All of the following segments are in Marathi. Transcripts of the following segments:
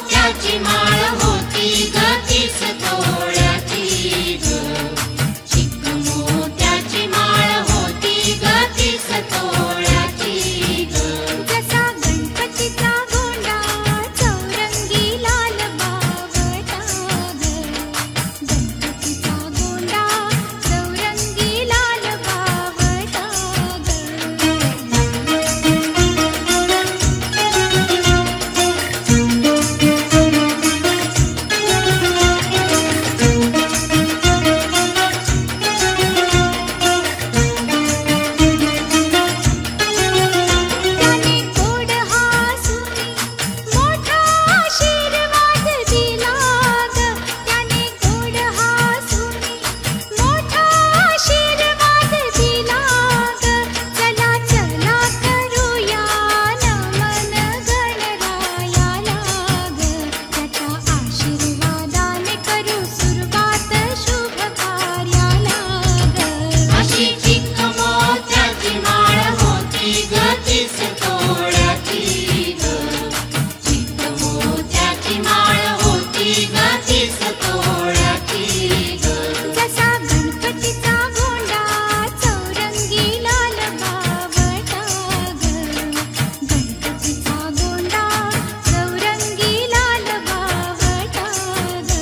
मोत्याची माळ होती ग 30 तोळ्याची ग, चिक मोत्याची माळ होती ग 30 तोळ्याची ग. जसा गणपतीचा गोंडा चौरंगी लाल बावटा ग, गणपतीचा गोंडा चौरंगी लाल बावटा ग. त्याने गोड हसून मोठा आशीर्वाद दिला ग, त्याने गोड हसून मोठा आशीर्वाद दिला ग. चला चला करूया नमन गणरायाला ग, त्याच्या आशीर्वादाने करू सुरुवात शुभ कार्याला ग. अशी चिक मोत्याची माळ होती ग 30 तोळ्याची ग, चिक मोत्याची माळ होती ग 30 तोळ्याची ग. जसा गणपतीचा गोंडा चौरंगी लाल बावटा ग, गणपतीचा गोंडा चौरंगी लाल बावटा ग.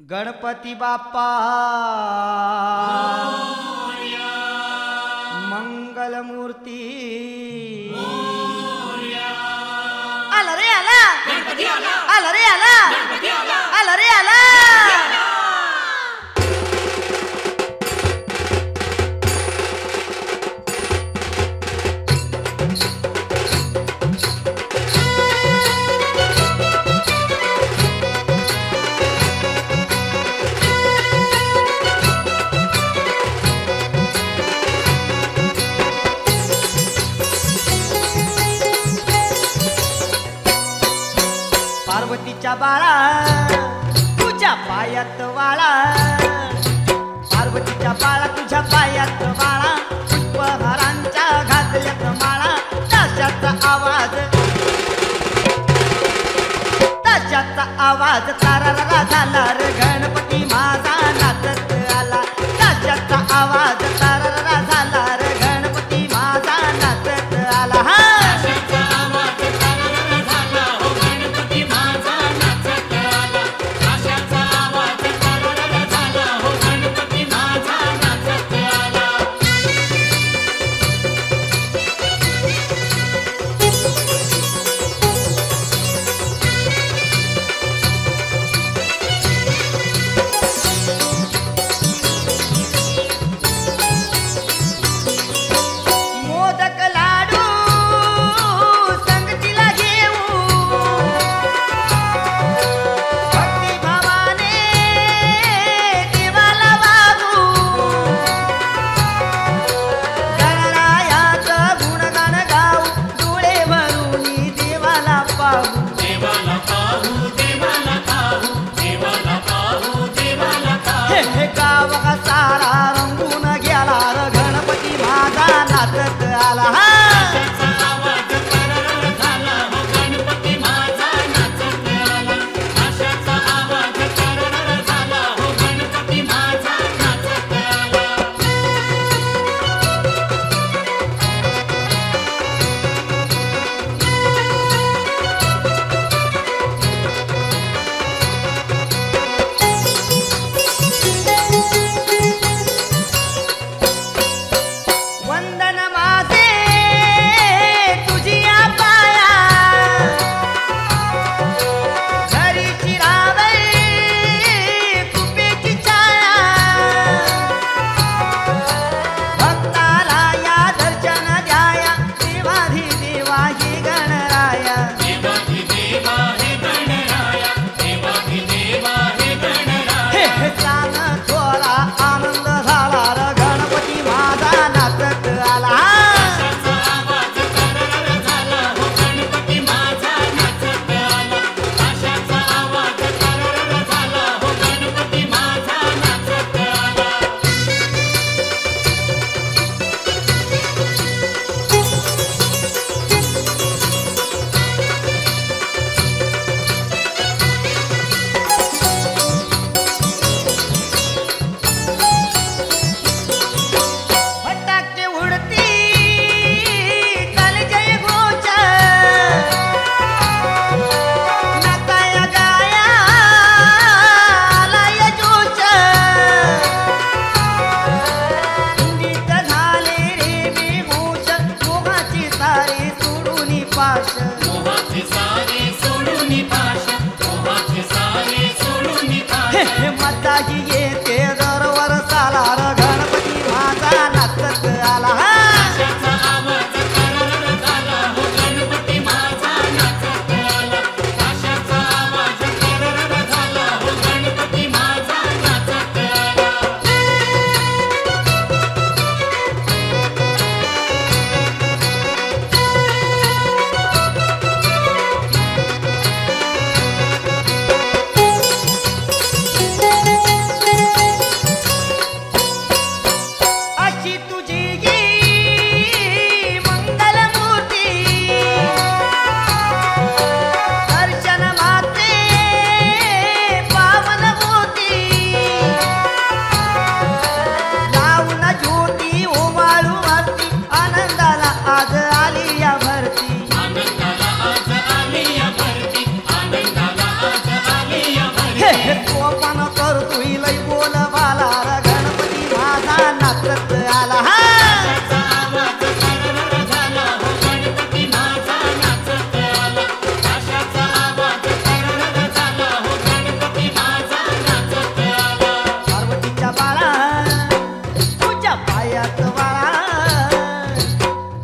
गणपती बाप्पा मंगलमूर्ती आला रे आला, आला रे आला, आला रे आला. पार्वतीच्या बाळा तुझ्या पायात वाळा, पार्वतीच्या बाळा तुझ्या पायात वाळा, पुष्पहारांच्या घातल्यात माळा. ताशाचा आवाज तारारा झाला रे, गणपती माझा नाचत आला. ताशाचा आवाज तारारा झाला रे, गणपती माझा नाचत आला. हा मोहाचे सारे सोडून पाशा, मोहाचे सारे सोडून पाशा. मताही येते दरवर साला र गणपती माझा नाचत आला. ताशाचा आवाज करर झाला हो गणपती माझा नाचत आला. ताशाचा आवाज करर झाला हो गणपती माझा नाचत आला. अशी तुझी ही मंगलमूर्ती दर्शन माते पावनमूर्ती लावून ज्योती ओवाळू आरती आनंदाला आज आली या भरती. आनंदाला आज आली या भरती, आनंदाला आज आली या भरती. तोपण करतोय लय बोल बाला र गणपती माझा नाचत आला. ताशाचा आवाज करर झाला हो गणपती माझा नाचत आला. ताशाचा आवाज करर झाला हो गणपती माझा नाचत आला. पार्वतीच्या बाळा तुझ्या पायात वाळा,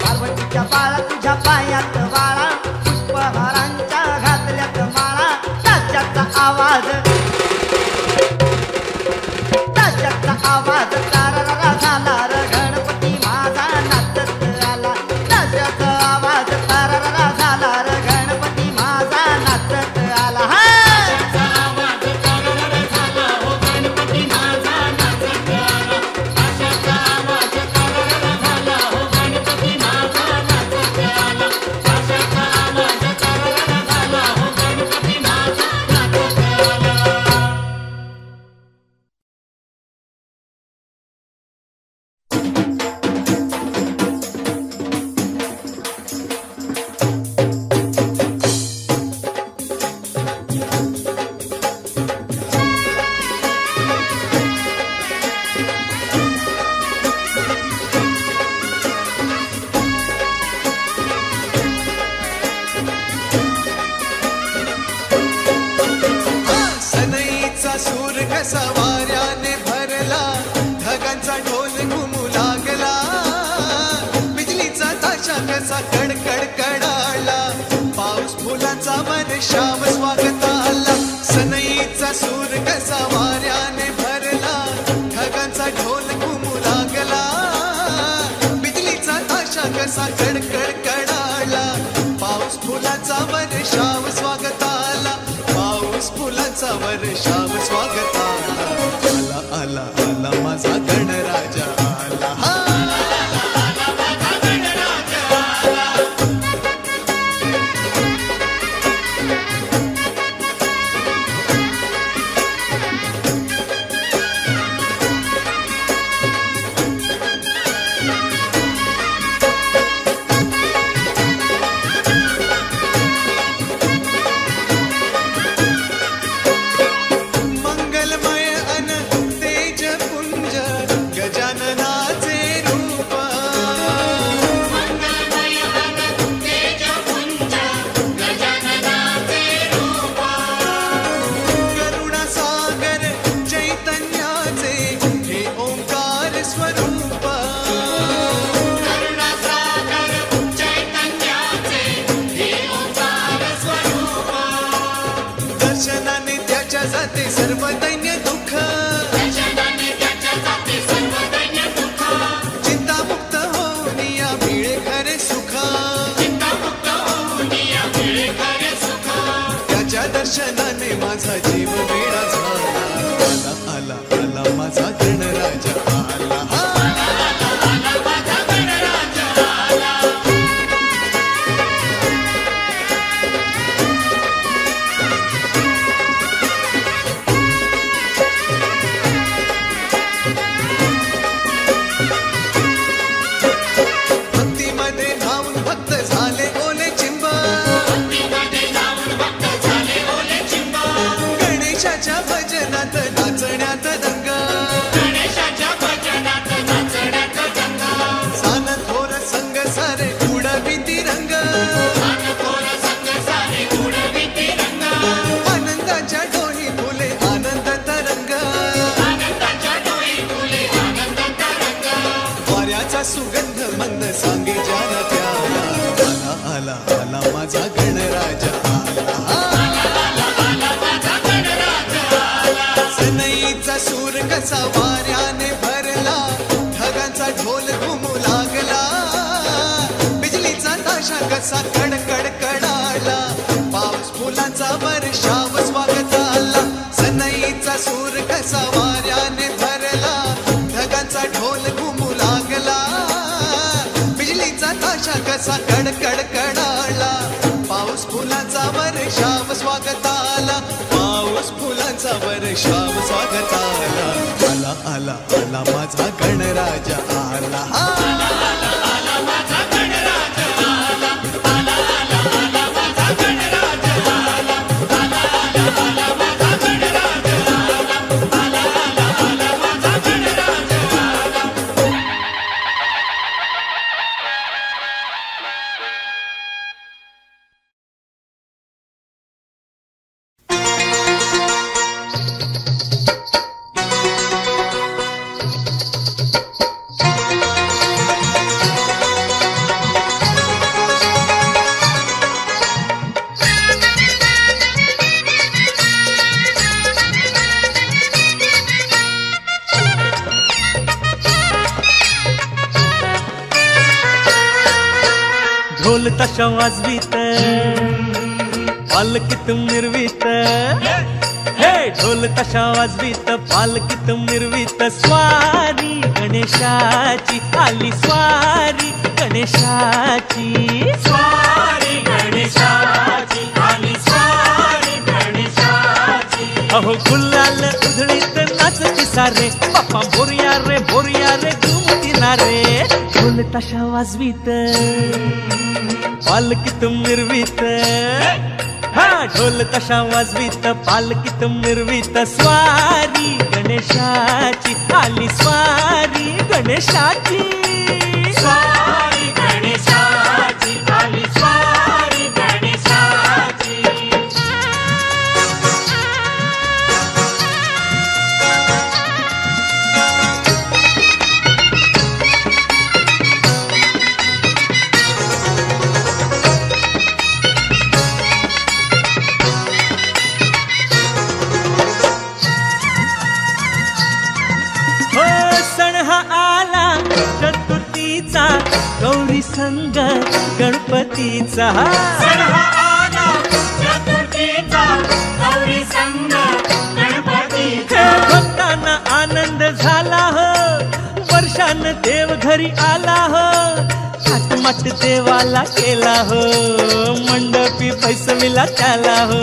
पार्वतीच्या बाळा तुझ्या पायात वाळा, पुष्पहारांच्या घातल्यात माळा. ताशाचा आवाज, ताशाचा आवाज ताररा झाला र गणपती माझा नाचत आला. ताशाचा आवाज ताररा झाला र गणपती माझा नाचत आला. ताशाचा आवाज करर झाला हो गणपती माझा नाचत आला. ताशाचा आवाज करर झाला हो गणपती माझा नाचत आला. ताशाचा आवाज करर झाला हो गणपती माझा नाचत आला. सनईचा सूर कसा वाऱ्याने भरला, ढगांचा ढोल घुमू लागला, बिजलीचा ताशा कसा कडकड कडाला, पाऊस फुलांचा वर्षाव स्वागत आला. सनईचा सूर कसा वाऱ्याने भरला, ढगांचा ढोल घुमू लागला, बिजलीचा ताशा कसा कडकड कडाला, पाऊस फुलांचा वर्षाव स्वागत आला, पाऊस फुलांचा वर्षाव स्वागत आला. आला आला आला माझा गणराजा आला. हा मंगलमय अन तेजपुंज गजाननाचे रूप, मंगलमय अन तेजपुंज गजाननाचे रूप. करुणासागर चैतन्याचे हे ओंकार स्वरूप, करुणासागर चैतन्याचे हे ओंकार स्वरूप. दर्शनाने त्याच्या जाते सर्व दैन्य दुःख, दर्शनाने त्याच्या जाते सर्व दैन्य दुःख. चिंतामुक्त होऊन या मिळे खरे सुख, चिंतामुक्त होऊन या मिळे खरे सुख. त्याच्या दर्शनाने माझा जीव वेडा झाला. आला आला आला माझा गणराजा आला. हा आला माझा गणराज आला. भक्तीमध्ये धावून भक्त झाले ओले चिंब, भक्तीमध्ये जाऊन भक्त झाले ओले चिंब. गणराजा आला सनईचा सूर कसा वाऱ्याने भरला ढगांचा ढोल घुमू लागला बिजलीचा ताशा कसा कडकड कडाला पाऊस फुलांचा वर्षाव स्वागताला सनईचा सूर कसा वाऱ्याने भरला ढगांचा ढोल घुमू लागला बिजलीचा ताशा कसा कडकड कडाला पाऊस फुलांचा वर्षाव स्वागताला पाऊस फुलांचा वर्षाव स्वागताला आला आला आला माझा गणराजा आला ढोल ताशा वाजवीत पालकीत मिरवीत हे ढोल ताशा वाजवीत पालकीत मिरवीत स्वारी गणेशाची आली स्वारी गणेशाची स्वारी गणेशाची आली स्वारी गणेशाची अहो गुलाल उधळीत नाचती सारे बाप्पा बोरिया रे घुमतीना रे ढोल ताशा वाजवीत पालकीत मिरवीत हा ढोल ताशा वाजवीत पालकीत मिरवीत स्वारी गणेशाची आली स्वारी गणेशाची स्वारी गणेशाची आली स्वारी गणेशाची चतुर्थीचा गौरी संग गणपतीचा सण हा आला चतुर्थीचा गौरी संग गणपतीचा भक्तांना आनंद झाला हो वर्षान देव घरी आला हो थाटमाट देवाला केला हो मंडपी पैसविला त्याला हो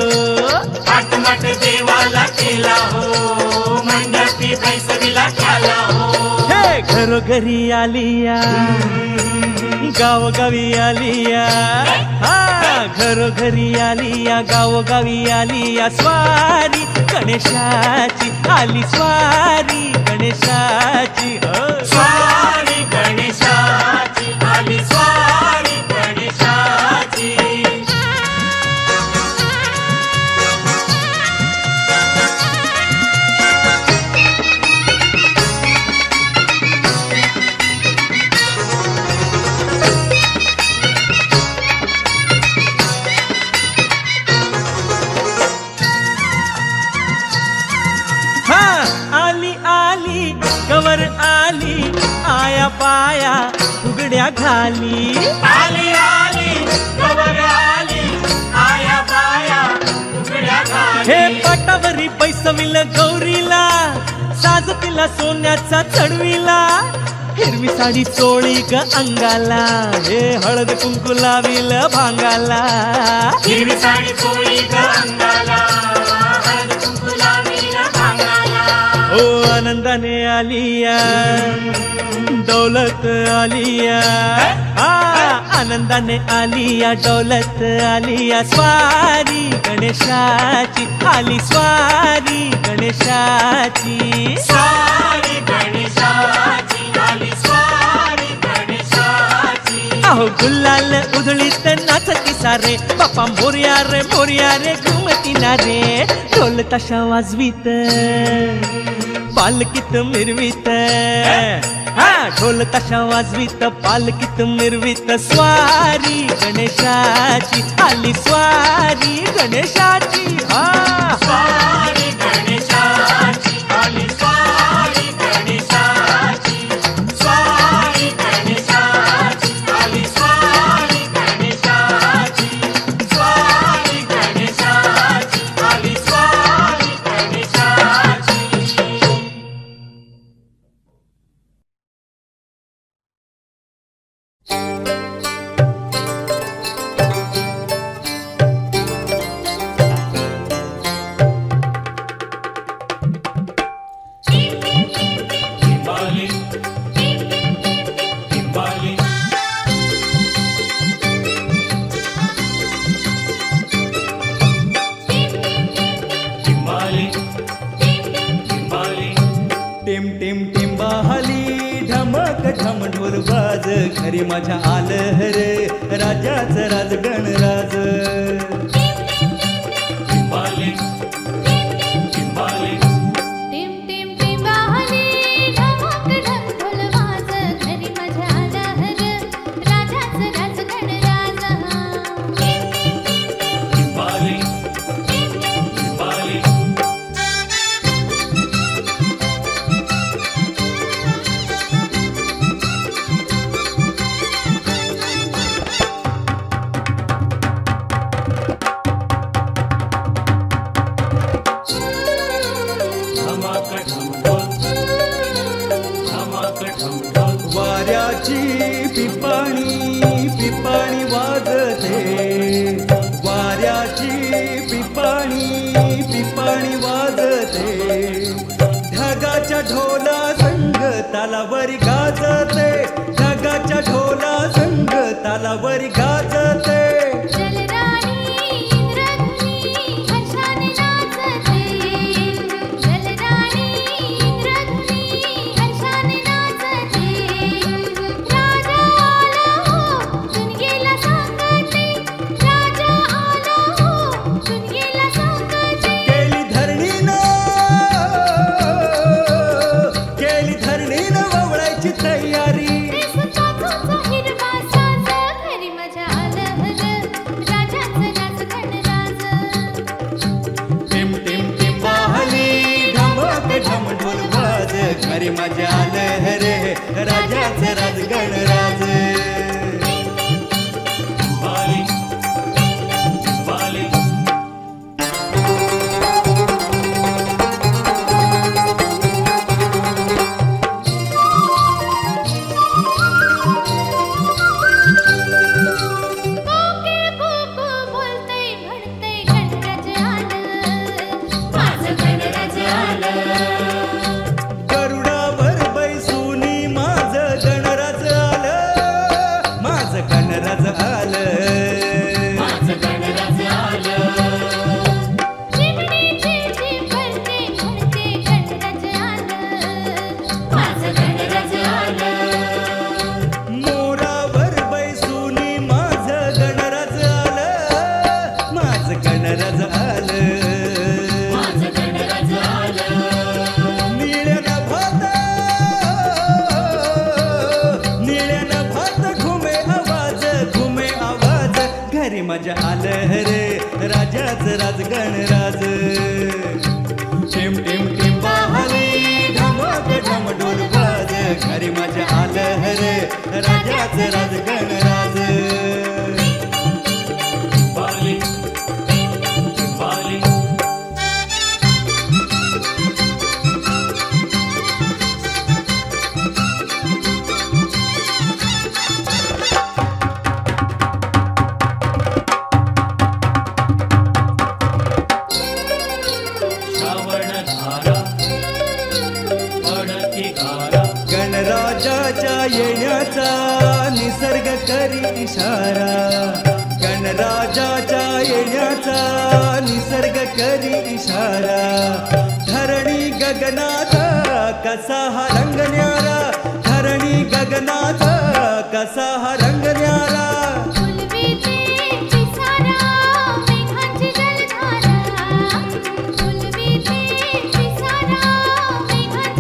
थाटमाट देवाला केला हो मंडपी पैसविला त्याला हो हे घरोघरी आलिया गावोगावी आलिया हा घरोघरी आलिया गावोगावी आलिया स्वारी गणेशाची आली स्वारी गणेशाची स्वारी गणेशाची आली स्वारी गणेशाची गवर आली आया पाया उघड्या घाली आली आली गवर आली आया पाया उघड्या घाली हे पाटावरी पैसविल गौरीला साज तिला सोन्याचा चढविला हिरवी साडी चोळी ग अंगाला हे हळद कुंकू लाविल भांगाला हिरवी साडी चोळी ग अंगाला हळद कुंकू लाविल भांगाला ओ आनंदाने आलिया दौलत आलिया आनंदाने आलिया दौलत आलिया स्वारी गणेशाची आली स्वारी गणेशाची स्वारी गणेशाची आली स्वारी गणेशाची अहो गुलाल उधळीत नाचती सारे बाप्पा मोरया रे घुमती ना रे ढोल ताशा वाजवीत पालकीत मिरवीत हा ढोल ताशा वाजवीत पालकीत मिरवीत स्वारी गणेशाची आली स्वारी गणेशाची हा स्वारी गणेशाची आली स्वारी गणेशाची स्वारी गणेशाची आली स्वारी गणेशाची स्वारी गणेशाची आली स्वारी गणेशाची Timbali, Timbali, Timbali, Timbali. टिम टिम टिंबाहली ढमक ढम ढोल बाज घरी माझ्या आलं रे राजाचं राज गणराज Timbali, Timbali, टिम टिम टिंबाहली ढमक ढम ढोल वाज घरी माझ्या आला हर राजाचं राज गणराज Timbali, Timbali. वाऱ्याची पिपाणी पिपाणी वाजते वाऱ्याची पिपाणी पिपाणी वाजते ढगाच्या ढोला संग तालावरी गाजते ढगाच्या ढोला संग तालावरी गाजते जलराणी इंद्रधुनी हर्षाने नाचते जलराणी इंद्रधुनी हर्षाने नाचते राजा आला हो दुनियेला सांगते राजा आला हो दुनियेला सांगते केली धरणीनं ववळायची तयारी सुखाचा हिरवा साज घरी माझ्या आलं राजाचं राज गणराज टिम टिम टिम वाहली ढमक ढम ढोल वाज घरी माझ्या आलं रे राजाचं राज गणराज Timbali, Timbali. कोकिळ कुकू बोलतय म्हणतय गणराज आलं माझं गणराज आलं गरुडावर बैसूनी माझं गणराज आलं माझं गणराज आलं माझं गणराज आलं चिमणीची चिमणते म्हणते गणराज आलं माझं गणराज आलं मोरावर बैसूनी माझं गणराज आलं माझं गणराज आलं माझं गणराज आलं निळ्यानं भात घुमे आवाज घरी माझ्या आलं रे राजाचं राज गणराज टिम टिम टिम बाहली ढमक ढम ढोल वाज घरी माझ्या आलं रे राजाचं राज गणराज Timbali, Timbali. श्रावणधारा पडती गारा गणराजाच्या येण्याचा निसर्ग करी इशारा गणराजाच्या येण्याचा निसर्ग करी इशारा धरणी गगनात कसा हा रंग न्यारा धरणी गगनात कसा हा रंग न्यारा फुलविते पिसारा मेघांची जलधारा फुलविते पिसारा मेघांची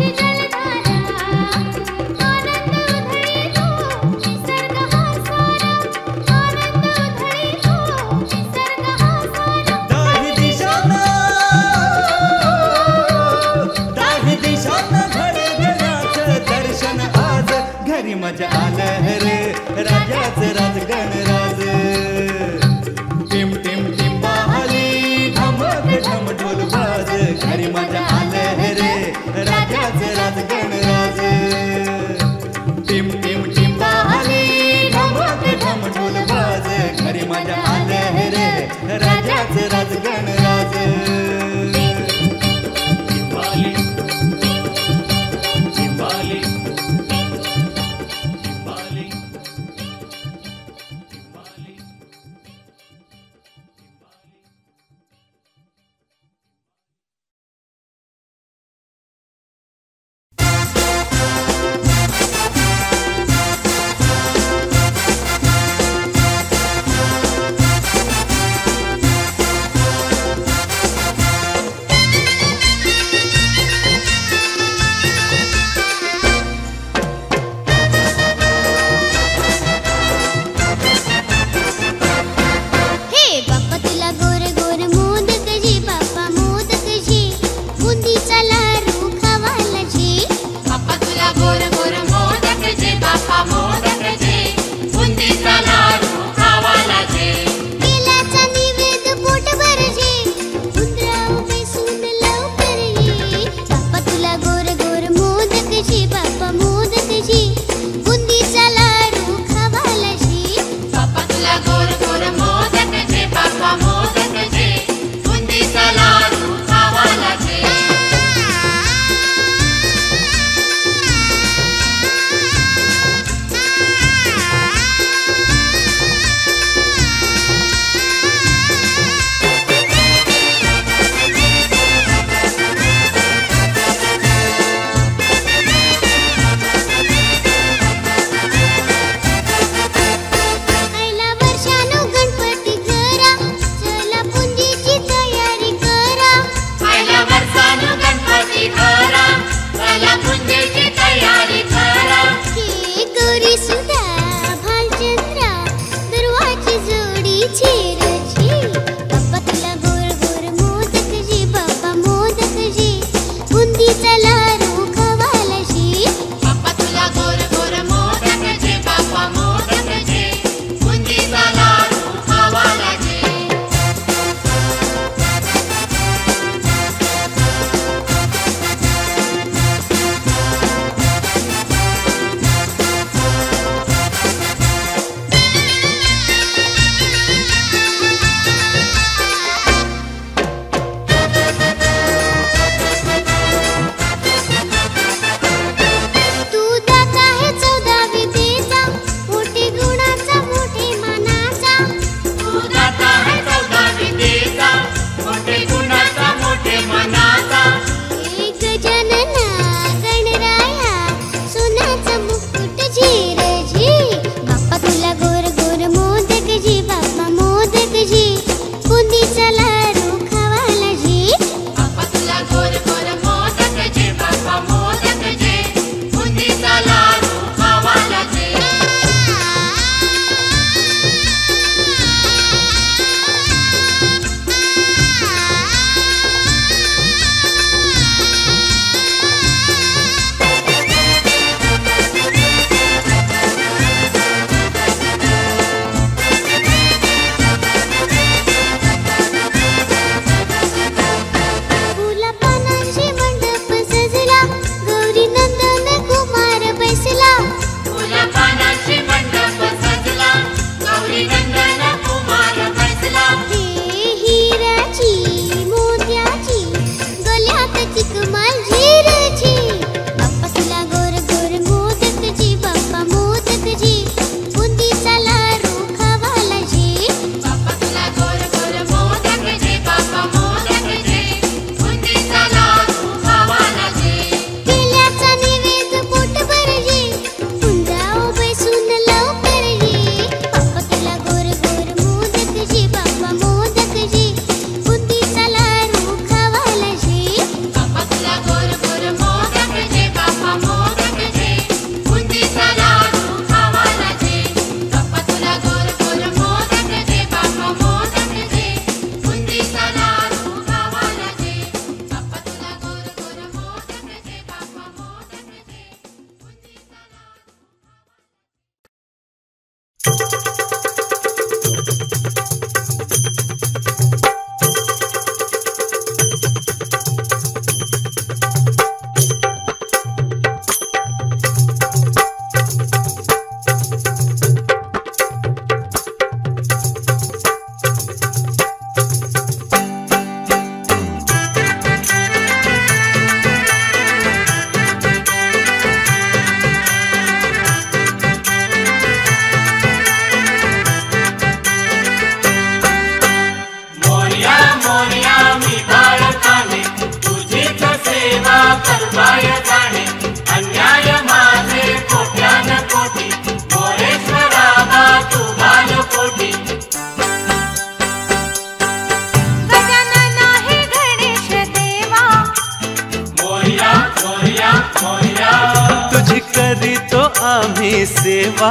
आम्ही सेवा.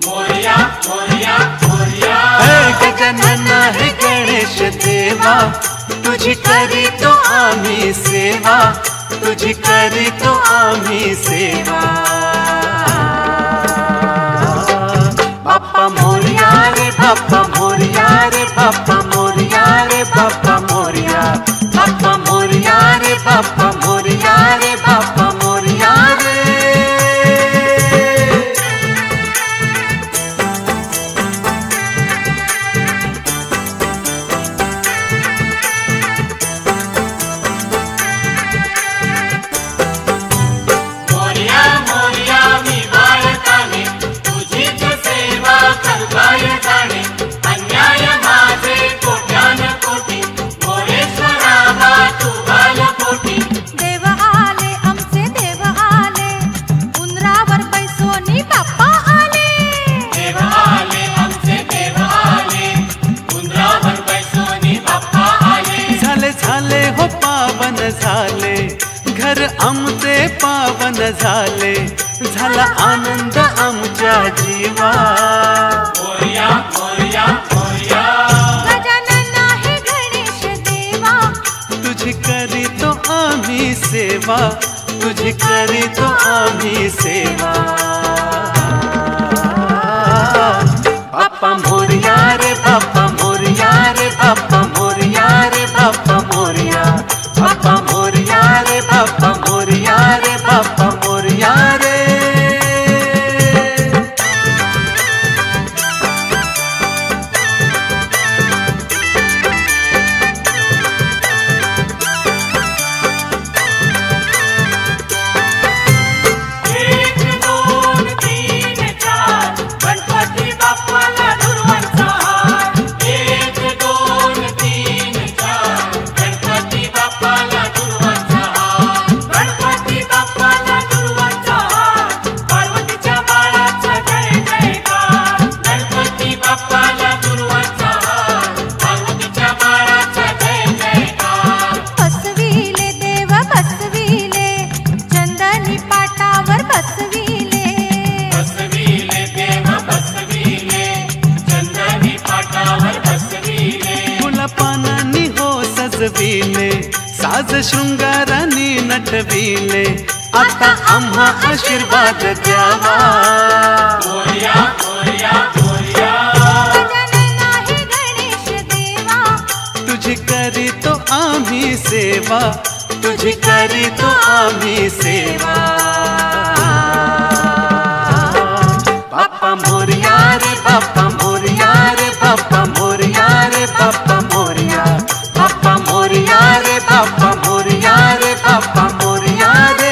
मोरया मोरया मोरया हे गजानन हे गणेश देवा, तुझी करीतो आम्ही सेवा, तुझी करीतो आम्ही सेवा. बाप्पा मोरया रे बाप्पा मोरया रे बाप्पा मोरया रे बाप्पा मोरया. बाप्पा मोरया रे बाप्पा मोरया रे बाप्पा मोरया रे. मोरया मोरया मी बाळकाने तुझीच सेवा करताय जाणे. अन्याय माझे कोट्यान कोटी मोरेश्वरा बा तू बालकोटी. देव आले आमचे देव आले, उंदरावर बैसोनी बाप्पा आले. देव आले आमचे देव आले, उंदरावर बैसोनी बाप्पा आले. झाले झाले हो पावन झाले, घर आमचे पावन झाले. झाला आनंद आमच्या जीवा. मोरया मोरया मोरया गजानन हे गणेश देवा, तुझी करीतो आम्ही सेवा, तुझी करीतो आम्ही सेवा. बाप्पा मोरया रे बाप्पा मोरया रे बाप्पा मोरया रे बाप्पा मोरया. बाप्पा मोरया रे बाप्पा मोरया रे बाप्पा मोरया रे. एक दोन तीन चार गणपती बाप्पाला दुर्वांचा हार. एक दोन तीन चार गणपती बाप्पाला दुर्वांचा हार. गणपती बाप्पाला दुर्वांचा हार. पार्वतीच्या बाळाचा जय जयकार. गणपती बाप्पाला दुर्वांचा हार. पार्वतीच्या बाळाचा जय जयकार. बसविले देव बसविले, चंदनी पाटावर बसविले. बसविले देव बसविले, चंदनी पाटावर बसविले. फुला पानांनी हो सजविले, साज शृंगाराने नटविले. आता आम्हा आशीर्वाद द्यावा. मोरया मोरया मोरया गजानन हे गणेश देवा, तुझी करीतो आम्ही सेवा, तुझी करीतो आम्ही सेवा. बाप्पा मोरया रे बाप्पा मोरया रे बाप्पा मोरया रे बाप्पा मोरया. बाप्पा मोरया रे बाप्पा मोरया रे बाप्पा मोरया रे.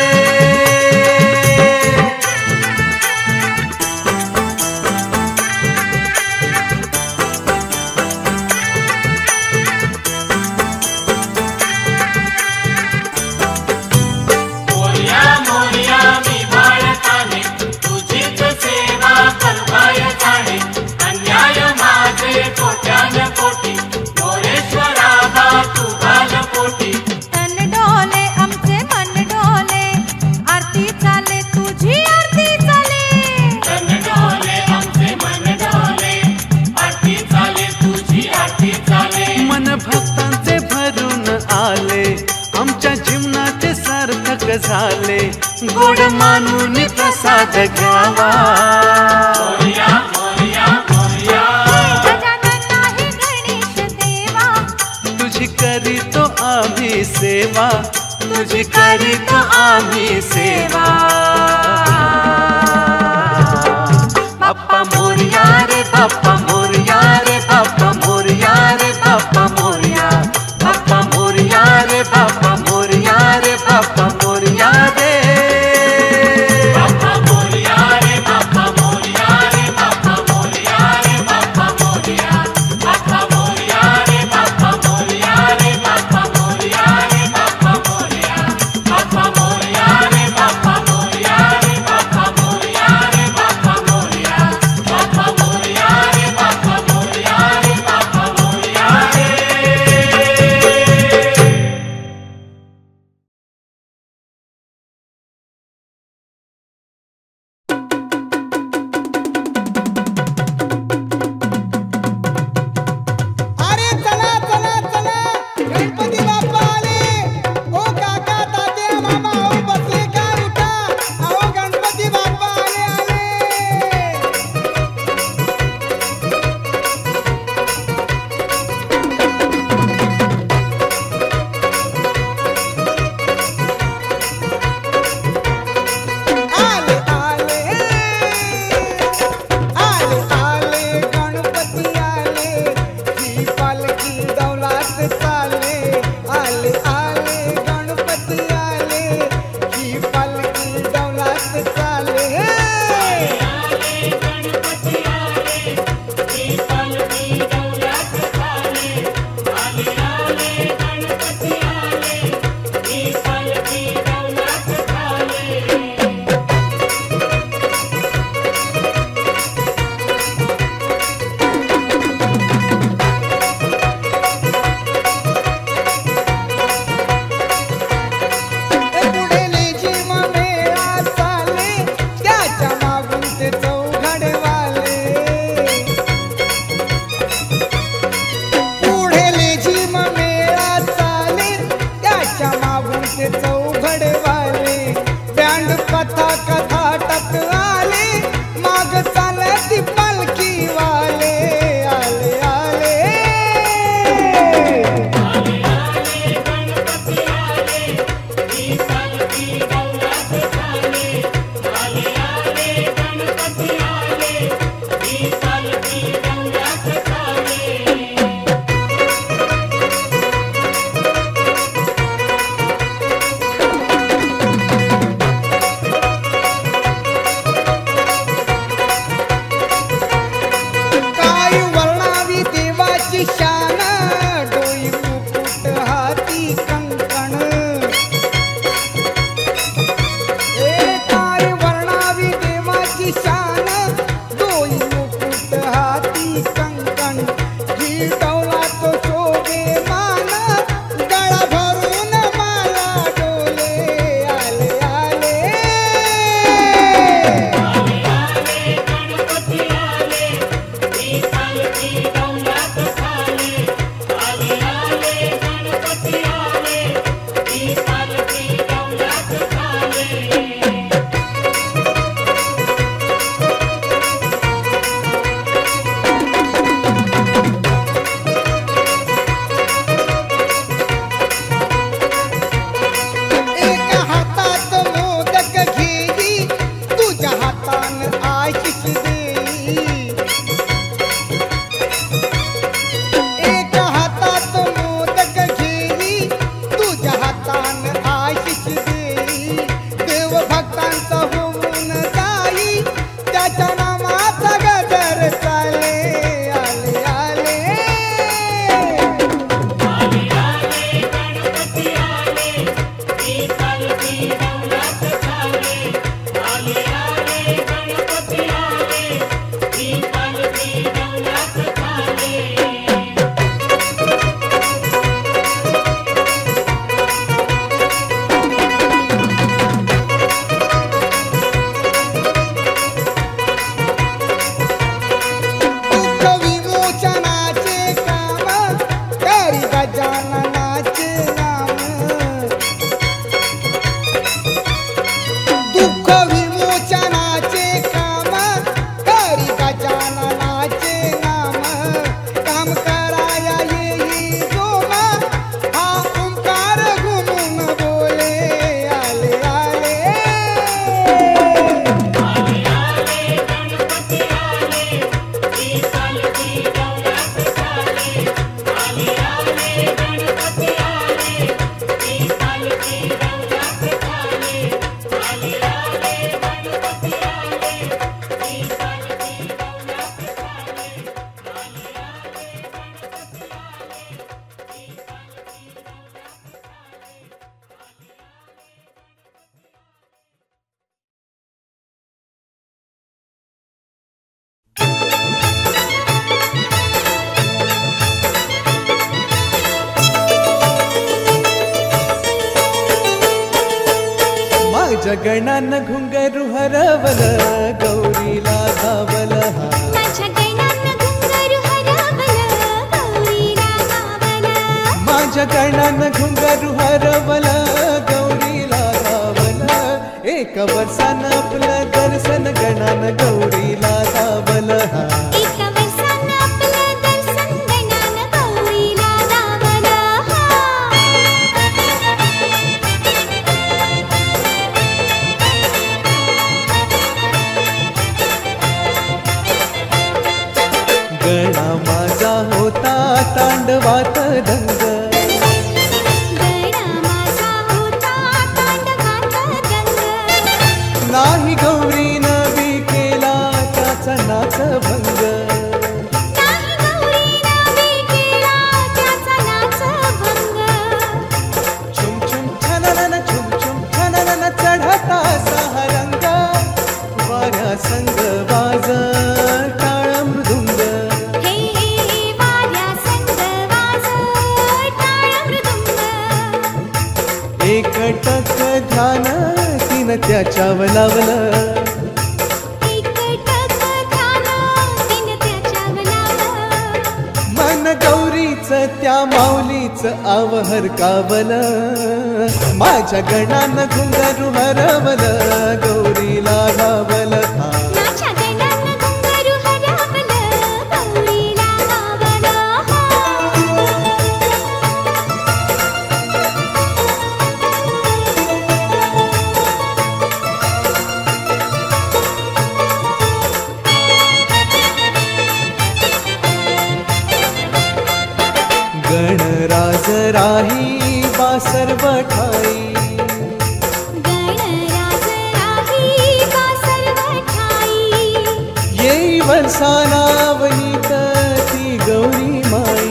मोरया मोरया मी बाळकाने तुझीच सेवा करताय जाणे. अन्याय माझे कोट्यान कोटी मोरेश्वरा बा तू बालकोटी. तन डोले आमचे मन डोले, आरती चाले तुझी आरती चाले. तन डोले आमचे मन डोले, आरती चाले तुझी आरती चाले. मन भक्तांचे भरून आले, आमच्या जीवनाचे सार्थक झाले. गोड मानून प्रसाद घ्यावा. मोरया मोरया मोरया गजानन हे गणेश देवा, तुझी करीतो आम्ही सेवा, तुझी करीतो आम्ही सेवा. बाप्पा मोरया रे बाप्पा मोरया रे बाप्पा मोरया रे बाप्पा मोरया. बाप्पा मोरया रे बाप्पा मोरया रे बाप्पा मोरया रे. बाप्पा मोरया रे बाप्पा मोरया रे बाप्पा मोरया रे बाप्पा मोरया. बाप्पा मोरया रे बाप्पा मोरया रे बाप्पा मोरया रे बाप्पा मोरया. बाप्पा मोरया रे बाप्पा मोरया रे बाप्पा मोरया रे बाप्पा मोरया. बाप्पा मोरया रे बाप्पा मोरया रे बाप्पा मोरया रे. माझ्या गणान घुंगरू हरवल गौरीला धावल हा माझ्या गणानं घुंगरू हरवलं गौरीला गावलं माझ्या गणान घुंगरू हरवल गौरीला धावल एक वर्षानं आपलं दर्शन गणान गौरीला धावल हा एका वर्षानं आपलं दर्शन गणानं गौरीला गावलं गणा माझा होता तांडवात दंग गणा माझा होता तांडवात रंग नाही गौरीनं बी केला त्याचा नाच भंग नाही गौरीनं बी केला त्याचा नाच भंग छुम छुम छननन छुम छुम छननन चढता सहा रंग वाऱ्या संग वाज टाळ मृदुंग हे वाऱ्या संग वाज टाळ मृदुंग एकटक ध्यान तिनं त्याच्यावर लावलं एकटक ध्यान तिनं त्याच्यावर लावलं मन गौरीचं त्या माऊलीचं आवहर कावलं माझ्या गणानं घुंगरू हरवलं गौरीला गावलं हा माझ्या गणानं घुंगरू हरवलं गौरीला गावलं गणराज राही बा सर्व ठाई गणराज राही बा सर्व ठाई येई वर्षानावनीत ती गौरी माई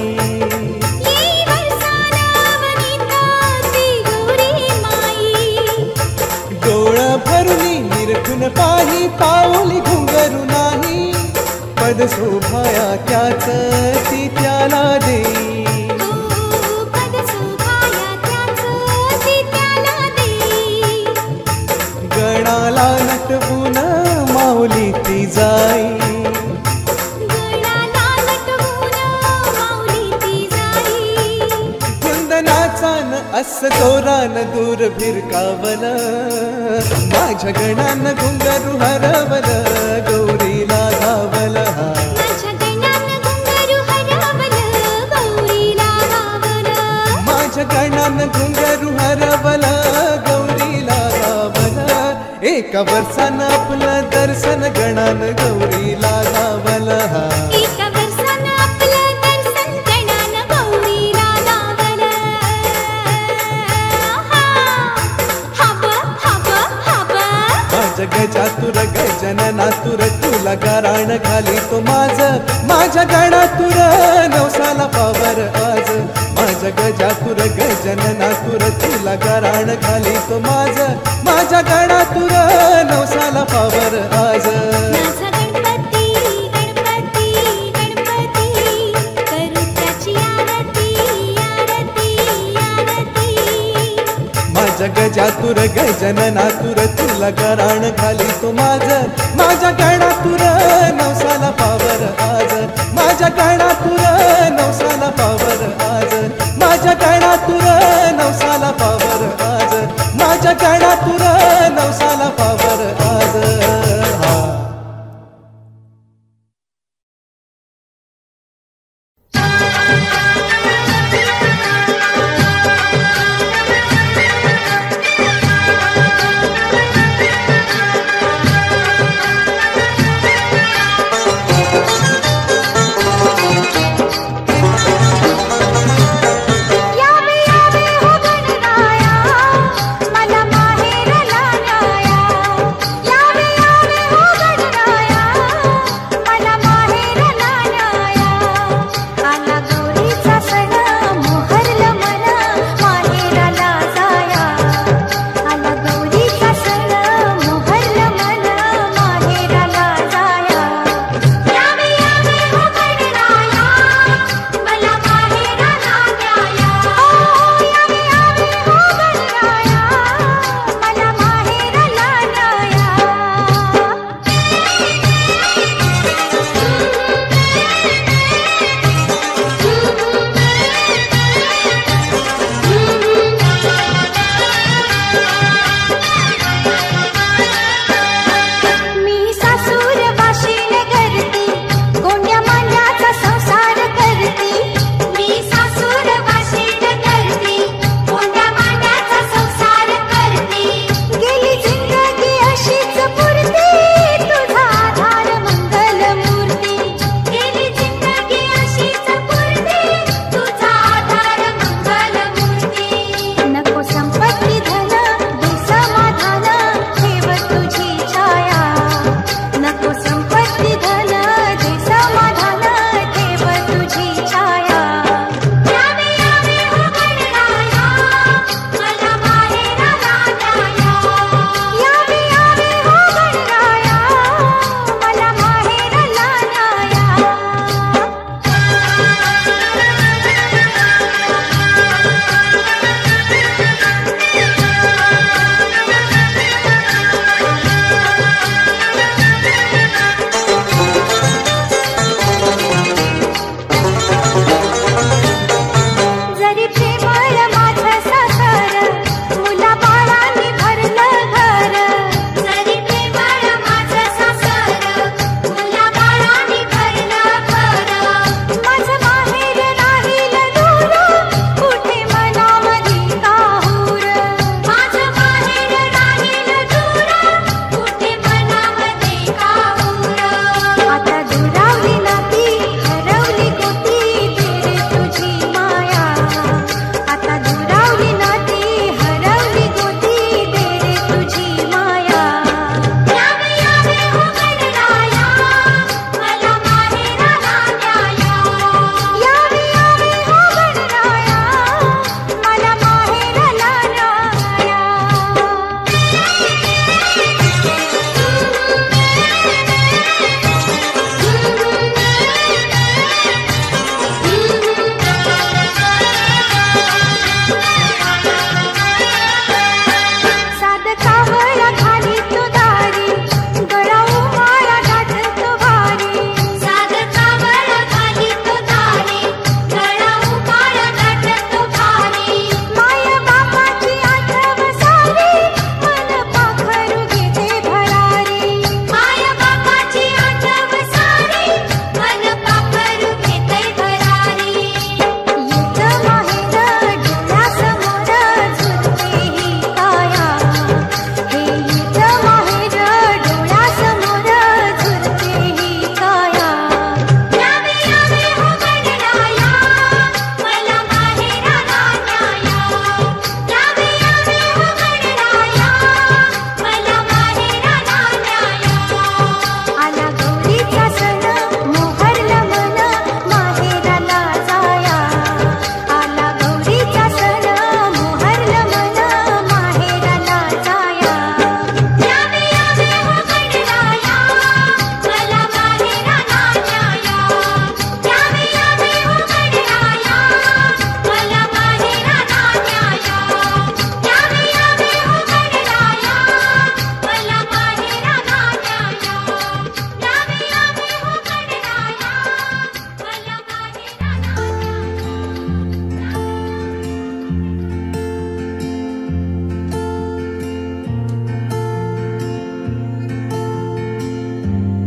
येई वर्षानावनीत ती गौरी माई डोळ भरुनी निरखून पाही पाऊली घुंगरू नाही पद शोभाया त्याच ती त्याला देई पद शोभाया त्याच ती त्याला देई गणाला नटवून माऊली ती जाई गणाला नटवून माऊली ती जाई वंदनाचान अस तोरान दूर भिरकावल माझ्या गणानं घुंगरू हरवल गौरीला गावल हा माझ्या गणानं घुंगरू हरवलं गौरीला गावलं माझ्या गणानं घुंगरू हरवल गौरीला गावल एका वर्षानं आपलं दर्शन गणानं गौरीला गावल हा एका वर्षानं आपलं दर्शन गणानं गौरीला गावलं हब हब हब माझ्या गजातुर गजननातुर तुला गाराण घाली तो माझ्या गणातुर नवसाला पावर आज माझ्या गजातुर गजननातुर तुला गाराण घाली तो माझ्या गणातुर नवसाला पावर आज माझा गणपती गणपती गणपती करू त्याची आरती आरती आरती माझ्या गजातुर गजननातुर तुला गाराण घाली तो माझ्या गणातुर नवसाला पावर आज माझ्या गणातुर नवसाला पावर आज